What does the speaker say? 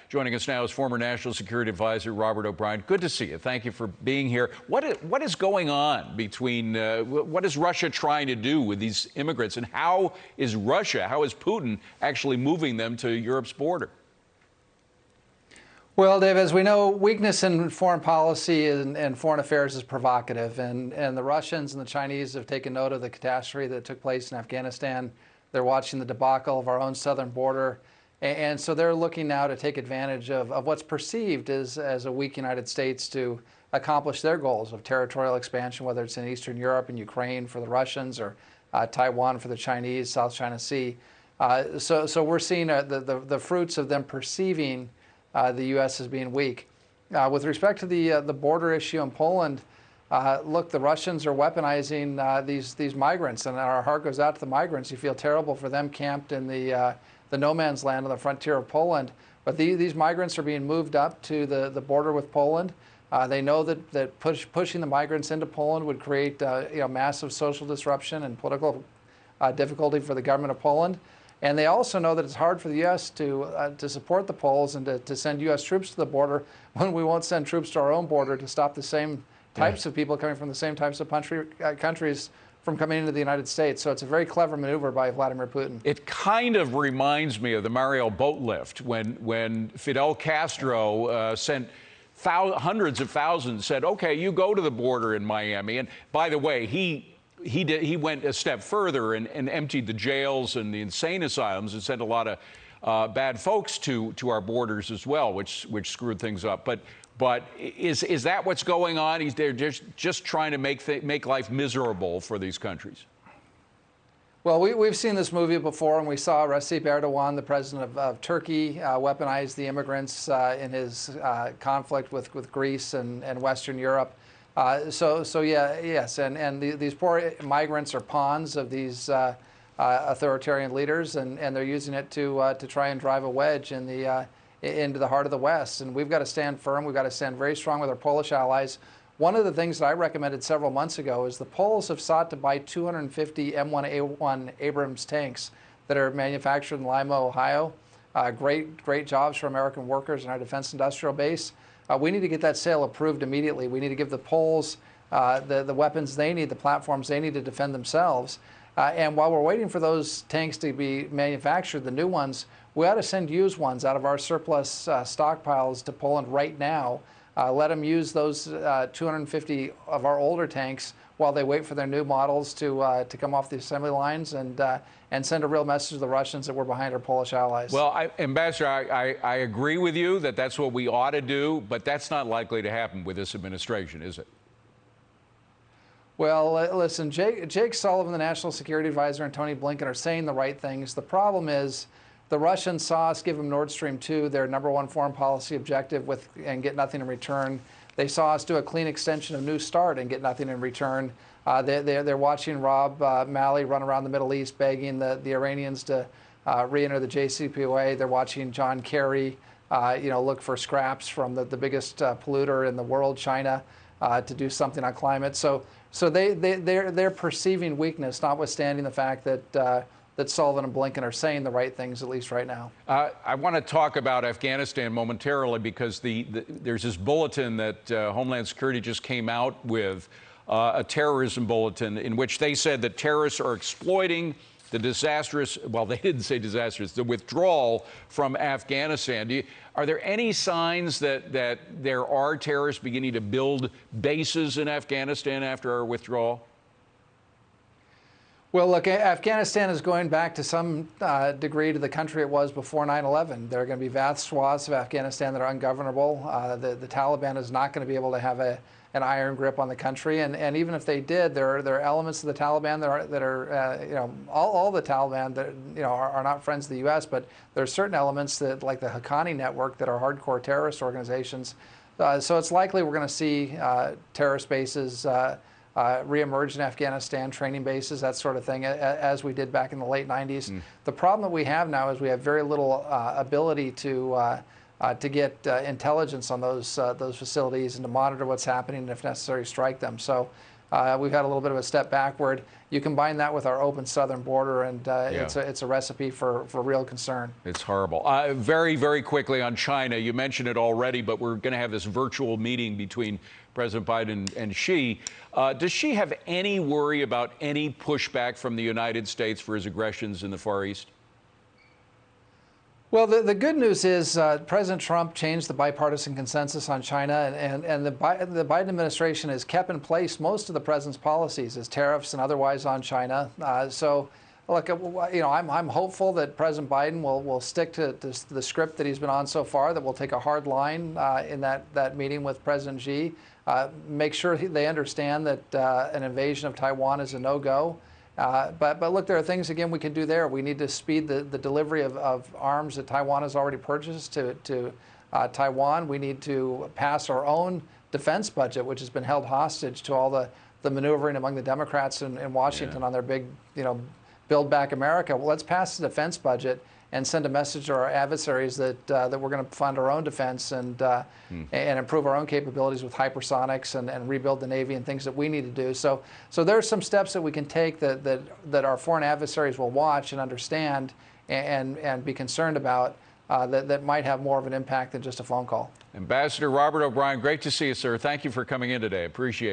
Joining us now is former National Security Advisor Robert O'Brien. Good to see you. Thank you for being here. What is going on between, what is Russia trying to do with these immigrants, and how is Putin actually moving them to Europe's border? Well, Dave, as we know, weakness in foreign policy and foreign affairs is provocative, and the Russians and the Chinese have taken note of the catastrophe that took place in Afghanistan. They're watching the debacle of our own southern border, and so they're looking now to take advantage of what's perceived as a weak United States to accomplish their goals of territorial expansion, whether it's in Eastern Europe and Ukraine for the Russians, or Taiwan for the Chinese, South China Sea. So we're seeing the fruits of them perceiving the U.S. as being weak. With respect to the border issue in Poland, look, the Russians are weaponizing these migrants, and our heart goes out to the migrants. You feel terrible for them camped in the no man's land on the frontier of Poland. But these migrants are being moved up to the border with Poland. They know that pushing the migrants into Poland would create massive social disruption and political difficulty for the government of Poland. And they also know that it's hard for the U.S. to support the Poles and to send U.S. troops to the border when we won't send troops to our own border to stop the same types of people coming from the same types of countries from coming into the United States. So it's a very clever maneuver by Vladimir Putin. It kind of reminds me of the Mariel boat lift when Fidel Castro sent hundreds of thousands, said, okay, you go to the border in Miami. And by the way, he went a step further and emptied the jails and the insane asylums and sent a lot of bad folks to our borders as well, which screwed things up. But is that what's going on? They're just trying to make life miserable for these countries. Well, we've seen this movie before, and we saw Recep Erdogan, the president of Turkey, weaponize the immigrants in his conflict with Greece and Western Europe. Yes, and these poor migrants are pawns of these authoritarian leaders, and they're using it to try and drive a wedge into the heart of the West. And we've got to stand firm. We've got to stand very strong with our Polish allies. One of the things that I recommended several months ago is the Poles have sought to buy 250 M1A1 Abrams tanks that are manufactured in Lima, Ohio. Great jobs for American workers in our defense industrial base. We need to get that sale approved immediately. We need to give the Poles the weapons they need, the platforms they need to defend themselves. And while we're waiting for those tanks to be manufactured, the new ones, we ought to send used ones out of our surplus stockpiles to Poland right now. Let them use those 250 of our older tanks while they wait for their new models to come off the assembly lines, and send a real message to the Russians that we're behind our Polish allies. Well, Ambassador, I agree with you that that's what we ought to do, but that's not likely to happen with this administration, is it? Well, listen, Jake Sullivan, the National Security Advisor, and Tony Blinken are saying the right things. The problem is the Russians saw us give them Nord Stream 2, their #1 foreign policy objective, and get nothing in return. They saw us do a clean extension of New START and get nothing in return. They're watching Rob Malley run around the Middle East begging the Iranians to re-enter the JCPOA. They're watching John Kerry look for scraps from the biggest polluter in the world, China, to do something on climate. So they're perceiving weakness, notwithstanding the fact that Sullivan and Blinken are saying the right things, at least right now. I want to talk about Afghanistan momentarily, because there's this bulletin that Homeland Security just came out with, a terrorism bulletin, in which they said that terrorists are exploiting the disastrous, well, they didn't say disastrous, the withdrawal from Afghanistan. Are there any signs that there are terrorists beginning to build bases in Afghanistan after our withdrawal? Well, look, Afghanistan is going back to some degree to the country it was before 9/11. There are going to be vast swaths of Afghanistan that are ungovernable. The Taliban is not going to be able to have an iron grip on the country, and even if they did, there are elements of the Taliban that are all the Taliban that are not friends of the U.S., but there are certain elements that, like the Haqqani network, that are hardcore terrorist organizations. So it's likely we're going to see terrorist bases reemerge in Afghanistan, training bases, that sort of thing, as we did back in the late 90s. The problem that we have now is we have very little ability to get intelligence on those facilities and to monitor what's happening and, if necessary, strike them. So we've had a little bit of a step backward. You combine that with our open southern border, and it's a recipe for real concern. It's horrible. Very, very quickly on China, you mentioned it already, but we're going to have this virtual meeting between President Biden and Xi. Does Xi have any worry about any pushback from the United States for his aggressions in the Far East? Well, the good news is President Trump changed the bipartisan consensus on China, and the Biden administration has kept in place most of the president's policies, as tariffs and otherwise, on China. So, look, I'm hopeful that President Biden will stick to the script that he's been on so far, that we'll take a hard line in that meeting with President Xi, make sure they understand that an invasion of Taiwan is a no-go. But look, there are things, again, we can do there. We need to speed the delivery of arms that Taiwan has already purchased to Taiwan. We need to pass our own defense budget, which has been held hostage to all the maneuvering among the Democrats in Washington on their big, Build Back America. Well, let's pass the defense budget and send a message to our adversaries that we're going to fund our own defense and improve our own capabilities with hypersonics and rebuild the Navy and things that we need to do. So there are some steps that we can take that our foreign adversaries will watch and understand and be concerned about that might have more of an impact than just a phone call. Ambassador Robert O'Brien, great to see you, sir. Thank you for coming in today. Appreciate it.